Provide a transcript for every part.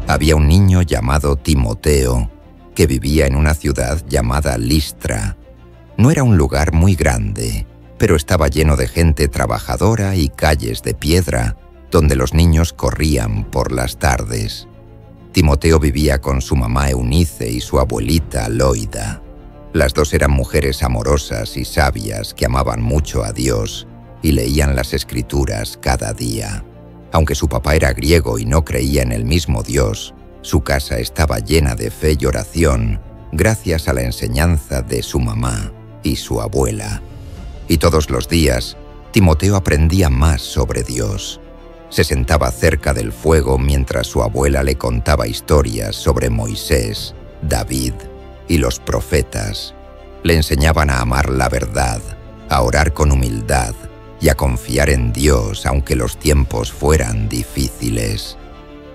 Había un niño llamado Timoteo que vivía en una ciudad llamada Listra. No era un lugar muy grande, pero estaba lleno de gente trabajadora y calles de piedra donde los niños corrían por las tardes. Timoteo vivía con su mamá Eunice y su abuelita Loida. Las dos eran mujeres amorosas y sabias que amaban mucho a Dios y leían las Escrituras cada día. Aunque su papá era griego y no creía en el mismo Dios, su casa estaba llena de fe y oración gracias a la enseñanza de su mamá y su abuela. Y todos los días, Timoteo aprendía más sobre Dios. Se sentaba cerca del fuego mientras su abuela le contaba historias sobre Moisés, David y los profetas. Le enseñaban a amar la verdad, a orar con humildad y a confiar en Dios aunque los tiempos fueran difíciles.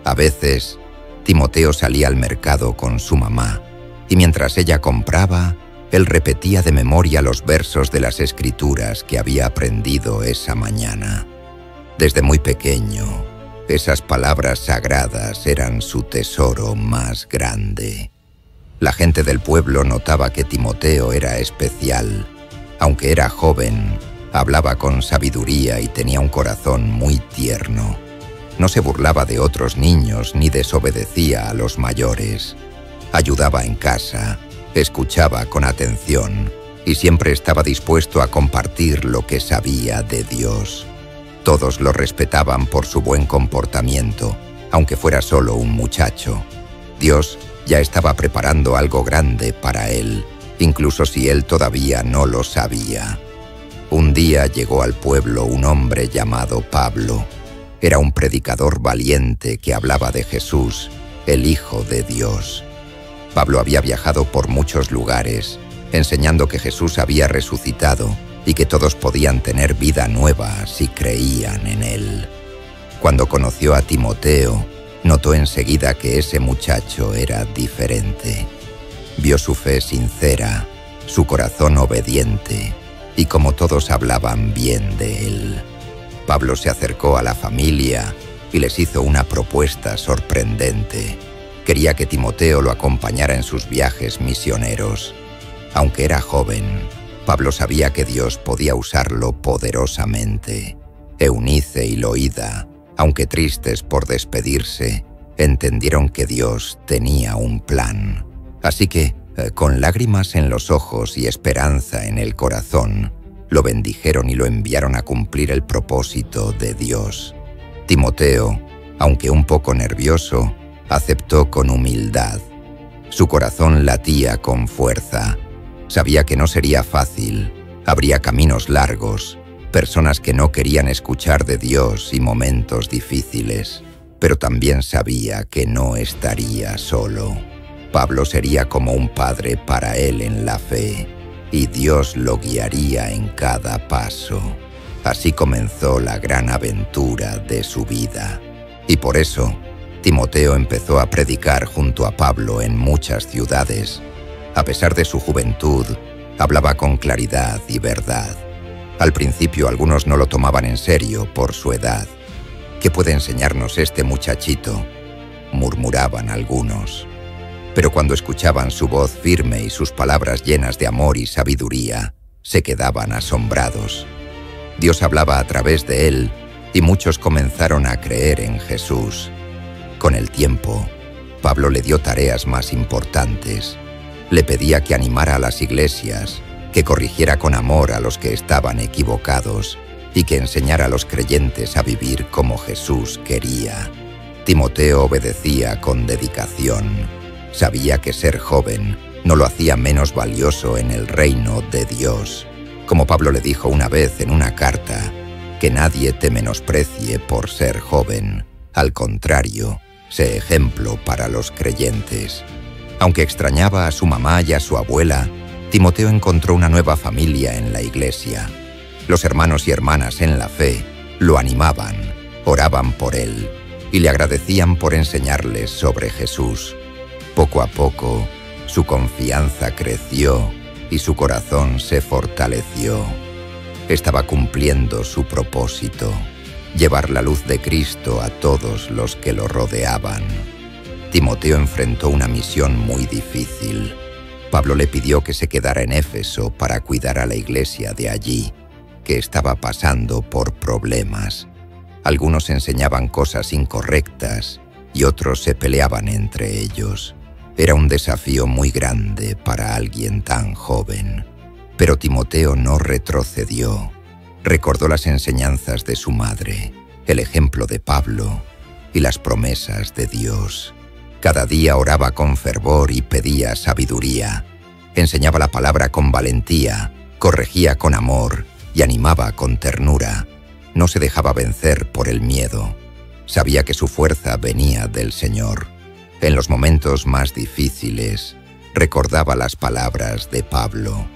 A veces, Timoteo salía al mercado con su mamá y mientras ella compraba, él repetía de memoria los versos de las Escrituras que había aprendido esa mañana. Desde muy pequeño, esas palabras sagradas eran su tesoro más grande. La gente del pueblo notaba que Timoteo era especial. Aunque era joven, hablaba con sabiduría y tenía un corazón muy tierno. No se burlaba de otros niños ni desobedecía a los mayores. Ayudaba en casa, escuchaba con atención y siempre estaba dispuesto a compartir lo que sabía de Dios. Todos lo respetaban por su buen comportamiento, aunque fuera solo un muchacho. Dios ya estaba preparando algo grande para él, incluso si él todavía no lo sabía. Un día llegó al pueblo un hombre llamado Pablo. Era un predicador valiente que hablaba de Jesús, el Hijo de Dios. Pablo había viajado por muchos lugares, enseñando que Jesús había resucitado y que todos podían tener vida nueva si creían en él. Cuando conoció a Timoteo, notó enseguida que ese muchacho era diferente. Vio su fe sincera, su corazón obediente, y como todos hablaban bien de él. Pablo se acercó a la familia y les hizo una propuesta sorprendente. Quería que Timoteo lo acompañara en sus viajes misioneros. Aunque era joven, Pablo sabía que Dios podía usarlo poderosamente. Eunice y Loida, aunque tristes por despedirse, entendieron que Dios tenía un plan. Así que, con lágrimas en los ojos y esperanza en el corazón, lo bendijeron y lo enviaron a cumplir el propósito de Dios. Timoteo, aunque un poco nervioso, aceptó con humildad. Su corazón latía con fuerza. Sabía que no sería fácil, habría caminos largos, personas que no querían escuchar de Dios y momentos difíciles, pero también sabía que no estaría solo. Pablo sería como un padre para él en la fe, y Dios lo guiaría en cada paso. Así comenzó la gran aventura de su vida. Y por eso, Timoteo empezó a predicar junto a Pablo en muchas ciudades. A pesar de su juventud, hablaba con claridad y verdad. Al principio algunos no lo tomaban en serio por su edad. ¿Qué puede enseñarnos este muchachito?, murmuraban algunos. Pero cuando escuchaban su voz firme y sus palabras llenas de amor y sabiduría, se quedaban asombrados. Dios hablaba a través de él y muchos comenzaron a creer en Jesús. Con el tiempo, Pablo le dio tareas más importantes. Le pedía que animara a las iglesias, que corrigiera con amor a los que estaban equivocados y que enseñara a los creyentes a vivir como Jesús quería. Timoteo obedecía con dedicación. Sabía que ser joven no lo hacía menos valioso en el reino de Dios. Como Pablo le dijo una vez en una carta, que nadie te menosprecie por ser joven. Al contrario, sé ejemplo para los creyentes. Aunque extrañaba a su mamá y a su abuela, Timoteo encontró una nueva familia en la iglesia. Los hermanos y hermanas en la fe lo animaban, oraban por él y le agradecían por enseñarles sobre Jesús. Poco a poco, su confianza creció y su corazón se fortaleció. Estaba cumpliendo su propósito, llevar la luz de Cristo a todos los que lo rodeaban. Timoteo enfrentó una misión muy difícil. Pablo le pidió que se quedara en Éfeso para cuidar a la iglesia de allí, que estaba pasando por problemas. Algunos enseñaban cosas incorrectas y otros se peleaban entre ellos. Era un desafío muy grande para alguien tan joven. Pero Timoteo no retrocedió. Recordó las enseñanzas de su madre, el ejemplo de Pablo y las promesas de Dios. Cada día oraba con fervor y pedía sabiduría. Enseñaba la palabra con valentía, corregía con amor y animaba con ternura. No se dejaba vencer por el miedo. Sabía que su fuerza venía del Señor. En los momentos más difíciles, recordaba las palabras de Pablo.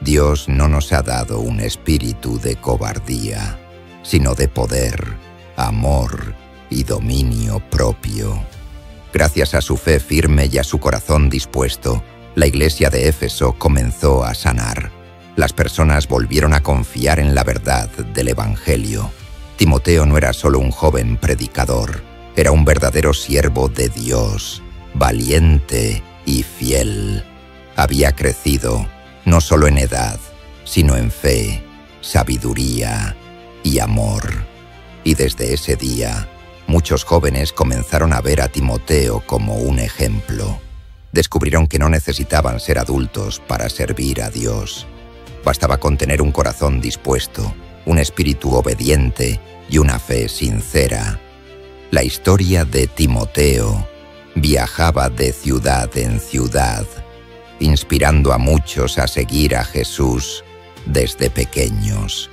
Dios no nos ha dado un espíritu de cobardía, sino de poder, amor y dominio propio. Gracias a su fe firme y a su corazón dispuesto, la iglesia de Éfeso comenzó a sanar. Las personas volvieron a confiar en la verdad del Evangelio. Timoteo no era solo un joven predicador, era un verdadero siervo de Dios, valiente y fiel. Había crecido, no solo en edad, sino en fe, sabiduría y amor. Y desde ese día, muchos jóvenes comenzaron a ver a Timoteo como un ejemplo. Descubrieron que no necesitaban ser adultos para servir a Dios. Bastaba con tener un corazón dispuesto, un espíritu obediente y una fe sincera. La historia de Timoteo viajaba de ciudad en ciudad, inspirando a muchos a seguir a Jesús desde pequeños.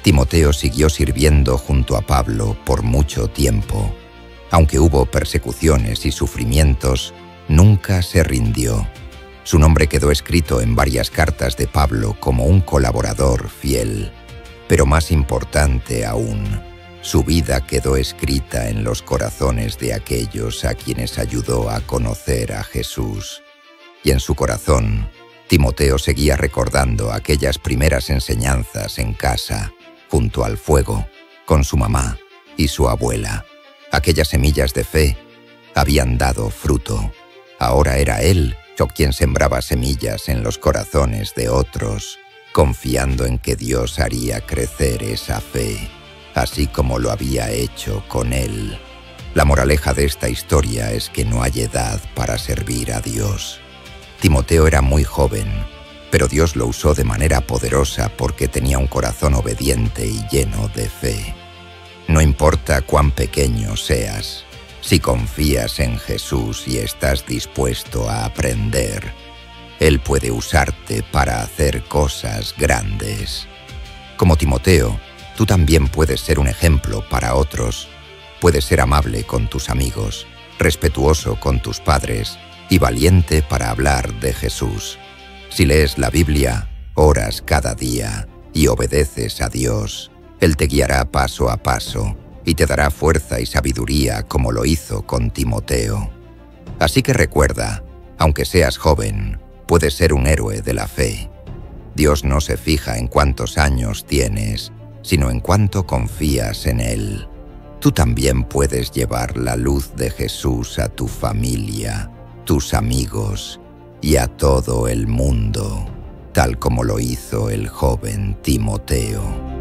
Timoteo siguió sirviendo junto a Pablo por mucho tiempo. Aunque hubo persecuciones y sufrimientos, nunca se rindió. Su nombre quedó escrito en varias cartas de Pablo como un colaborador fiel. Pero más importante aún, su vida quedó escrita en los corazones de aquellos a quienes ayudó a conocer a Jesús. Y en su corazón, Timoteo seguía recordando aquellas primeras enseñanzas en casa, junto al fuego, con su mamá y su abuela. Aquellas semillas de fe habían dado fruto. Ahora era él quien sembraba semillas en los corazones de otros, confiando en que Dios haría crecer esa fe, así como lo había hecho con él. La moraleja de esta historia es que no hay edad para servir a Dios. Timoteo era muy joven, pero Dios lo usó de manera poderosa porque tenía un corazón obediente y lleno de fe. No importa cuán pequeño seas, si confías en Jesús y estás dispuesto a aprender, Él puede usarte para hacer cosas grandes. Como Timoteo, tú también puedes ser un ejemplo para otros. Puedes ser amable con tus amigos, respetuoso con tus padres y valiente para hablar de Jesús. Si lees la Biblia, oras cada día y obedeces a Dios, Él te guiará paso a paso y te dará fuerza y sabiduría como lo hizo con Timoteo. Así que recuerda, aunque seas joven, puedes ser un héroe de la fe. Dios no se fija en cuántos años tienes, sino en cuánto confías en Él. Tú también puedes llevar la luz de Jesús a tu familia, tus amigos y a todo el mundo, tal como lo hizo el joven Timoteo.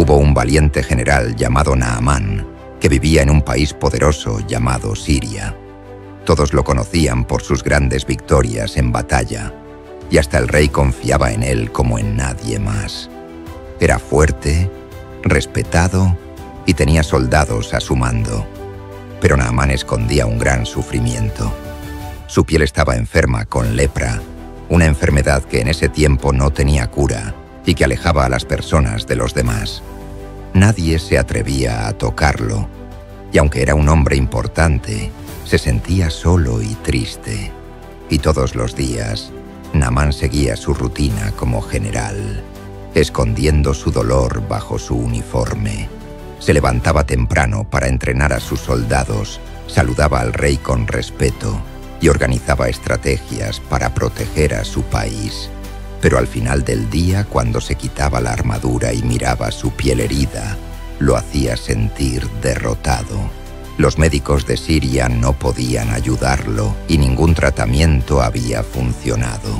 Hubo un valiente general llamado Naamán, que vivía en un país poderoso llamado Siria. Todos lo conocían por sus grandes victorias en batalla, y hasta el rey confiaba en él como en nadie más. Era fuerte, respetado y tenía soldados a su mando. Pero Naamán escondía un gran sufrimiento. Su piel estaba enferma con lepra, una enfermedad que en ese tiempo no tenía cura y que alejaba a las personas de los demás. Nadie se atrevía a tocarlo, y aunque era un hombre importante, se sentía solo y triste. Y todos los días, Naamán seguía su rutina como general. escondiendo su dolor bajo su uniforme. Se levantaba temprano para entrenar a sus soldados, saludaba al rey con respeto y organizaba estrategias para proteger a su país. Pero al final del día, cuando se quitaba la armadura y miraba su piel herida, lo hacía sentir derrotado. Los médicos de Siria no podían ayudarlo y ningún tratamiento había funcionado.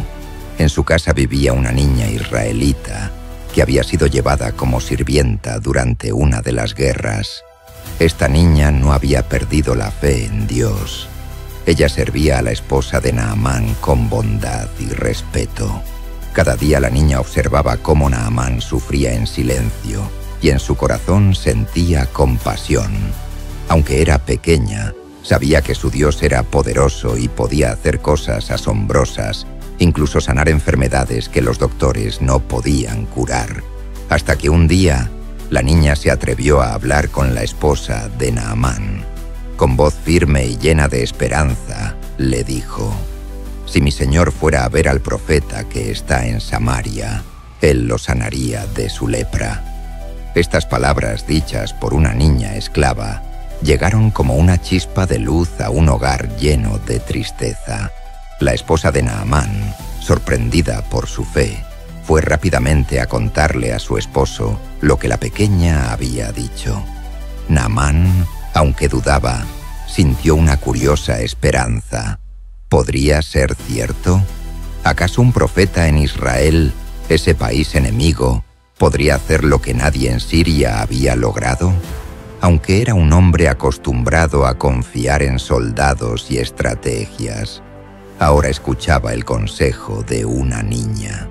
En su casa vivía una niña israelita que había sido llevada como sirvienta durante una de las guerras. Esta niña no había perdido la fe en Dios. Ella servía a la esposa de Naamán con bondad y respeto. Cada día la niña observaba cómo Naamán sufría en silencio y en su corazón sentía compasión. Aunque era pequeña, sabía que su Dios era poderoso y podía hacer cosas asombrosas, incluso sanar enfermedades que los doctores no podían curar. Hasta que un día, la niña se atrevió a hablar con la esposa de Naamán. Con voz firme y llena de esperanza, le dijo: «Si mi señor fuera a ver al profeta que está en Samaria, él lo sanaría de su lepra». Estas palabras dichas por una niña esclava llegaron como una chispa de luz a un hogar lleno de tristeza. La esposa de Naamán, sorprendida por su fe, fue rápidamente a contarle a su esposo lo que la pequeña había dicho. Naamán, aunque dudaba, sintió una curiosa esperanza. ¿Podría ser cierto? ¿Acaso un profeta en Israel, ese país enemigo, podría hacer lo que nadie en Siria había logrado? Aunque era un hombre acostumbrado a confiar en soldados y estrategias, ahora escuchaba el consejo de una niña.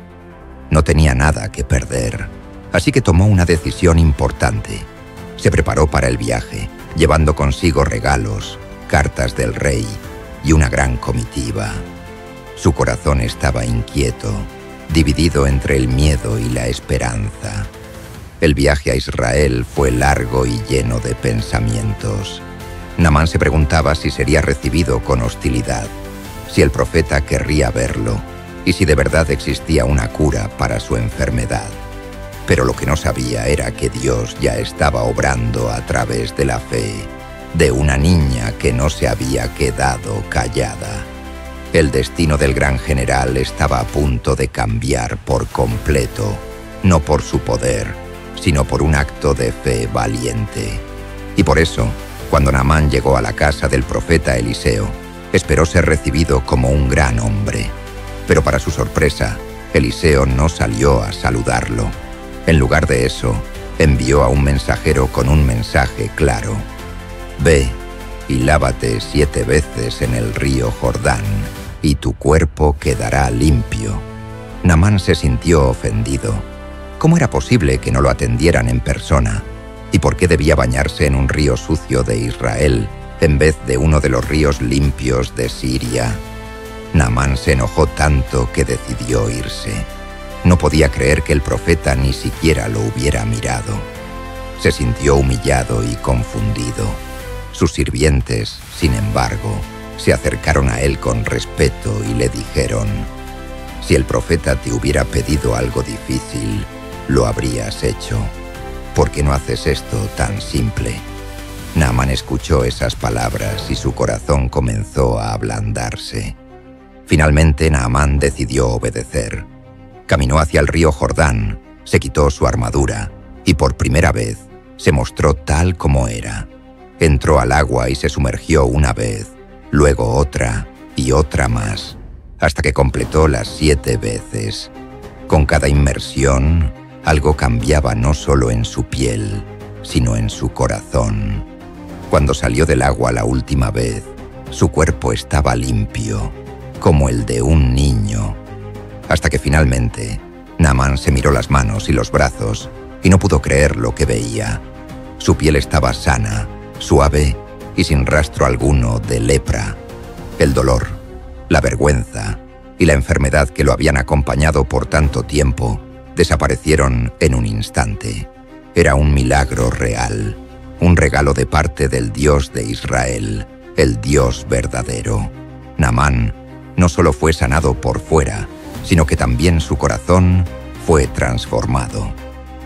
No tenía nada que perder, así que tomó una decisión importante. Se preparó para el viaje, llevando consigo regalos, cartas del rey y una gran comitiva. Su corazón estaba inquieto, dividido entre el miedo y la esperanza. El viaje a Israel fue largo y lleno de pensamientos. Naamán se preguntaba si sería recibido con hostilidad, si el profeta querría verlo y si de verdad existía una cura para su enfermedad. Pero lo que no sabía era que Dios ya estaba obrando a través de la fe de una niña que no se había quedado callada. El destino del gran general estaba a punto de cambiar por completo, no por su poder, sino por un acto de fe valiente. Y por eso, cuando Naamán llegó a la casa del profeta Eliseo, esperó ser recibido como un gran hombre. Pero para su sorpresa, Eliseo no salió a saludarlo. En lugar de eso, envió a un mensajero con un mensaje claro: «Ve y lávate 7 veces en el río Jordán, y tu cuerpo quedará limpio». Naamán se sintió ofendido. ¿Cómo era posible que no lo atendieran en persona? ¿Y por qué debía bañarse en un río sucio de Israel en vez de uno de los ríos limpios de Siria? Naamán se enojó tanto que decidió irse. No podía creer que el profeta ni siquiera lo hubiera mirado. Se sintió humillado y confundido. Sus sirvientes, sin embargo, se acercaron a él con respeto y le dijeron: «Si el profeta te hubiera pedido algo difícil, lo habrías hecho. ¿Por qué no haces esto tan simple?». Naamán escuchó esas palabras y su corazón comenzó a ablandarse. Finalmente Naamán decidió obedecer. Caminó hacia el río Jordán, se quitó su armadura y por primera vez se mostró tal como era. Entró al agua y se sumergió una vez, luego otra y otra más, hasta que completó las 7 veces. Con cada inmersión, algo cambiaba no solo en su piel, sino en su corazón. Cuando salió del agua la última vez, su cuerpo estaba limpio, como el de un niño. Hasta que finalmente, Naamán se miró las manos y los brazos y no pudo creer lo que veía. Su piel estaba sana, suave y sin rastro alguno de lepra. El dolor, la vergüenza y la enfermedad que lo habían acompañado por tanto tiempo desaparecieron en un instante. Era un milagro real, un regalo de parte del Dios de Israel, el Dios verdadero. Naamán no solo fue sanado por fuera, sino que también su corazón fue transformado.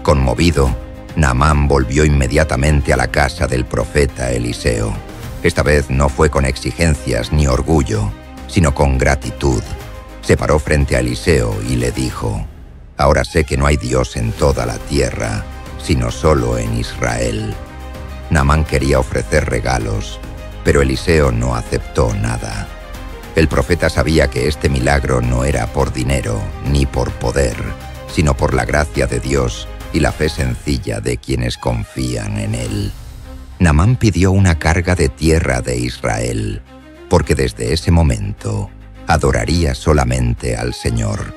Conmovido, Naamán volvió inmediatamente a la casa del profeta Eliseo. Esta vez no fue con exigencias ni orgullo, sino con gratitud. Se paró frente a Eliseo y le dijo: «Ahora sé que no hay Dios en toda la tierra, sino solo en Israel». Naamán quería ofrecer regalos, pero Eliseo no aceptó nada. El profeta sabía que este milagro no era por dinero ni por poder, sino por la gracia de Dios y la fe sencilla de quienes confían en Él. Naamán pidió una carga de tierra de Israel, porque desde ese momento adoraría solamente al Señor.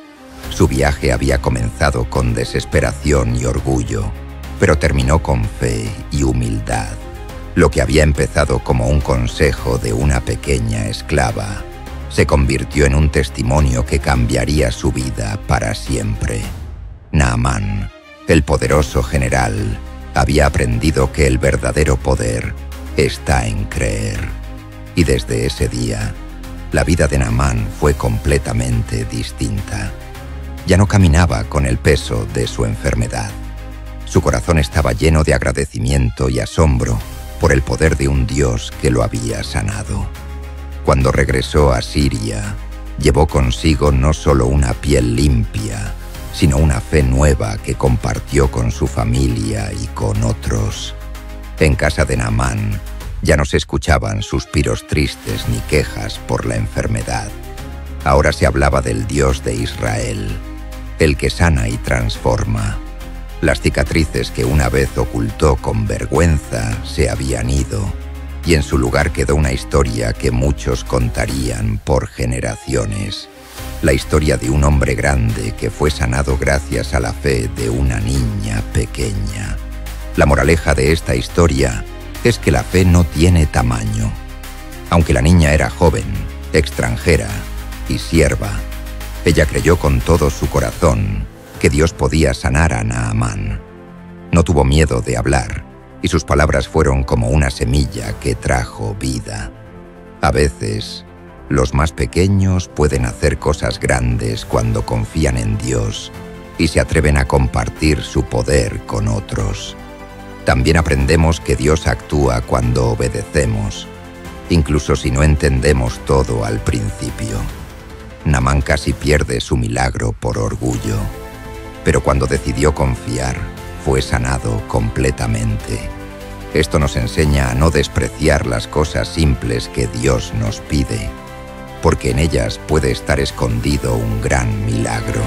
Su viaje había comenzado con desesperación y orgullo, pero terminó con fe y humildad. Lo que había empezado como un consejo de una pequeña esclava se convirtió en un testimonio que cambiaría su vida para siempre. Naamán, el poderoso general, había aprendido que el verdadero poder está en creer. Y desde ese día, la vida de Naamán fue completamente distinta. Ya no caminaba con el peso de su enfermedad. Su corazón estaba lleno de agradecimiento y asombro por el poder de un Dios que lo había sanado. Cuando regresó a Siria, llevó consigo no solo una piel limpia, sino una fe nueva que compartió con su familia y con otros. En casa de Naamán ya no se escuchaban suspiros tristes ni quejas por la enfermedad. Ahora se hablaba del Dios de Israel, el que sana y transforma. Las cicatrices que una vez ocultó con vergüenza se habían ido, y en su lugar quedó una historia que muchos contarían por generaciones. La historia de un hombre grande que fue sanado gracias a la fe de una niña pequeña. La moraleja de esta historia es que la fe no tiene tamaño. Aunque la niña era joven, extranjera y sierva, ella creyó con todo su corazón que Dios podía sanar a Naamán. No tuvo miedo de hablar, y sus palabras fueron como una semilla que trajo vida. A veces, los más pequeños pueden hacer cosas grandes cuando confían en Dios y se atreven a compartir su poder con otros. También aprendemos que Dios actúa cuando obedecemos, incluso si no entendemos todo al principio. Naamán casi pierde su milagro por orgullo, pero cuando decidió confiar, fue sanado completamente. Esto nos enseña a no despreciar las cosas simples que Dios nos pide, porque en ellas puede estar escondido un gran milagro.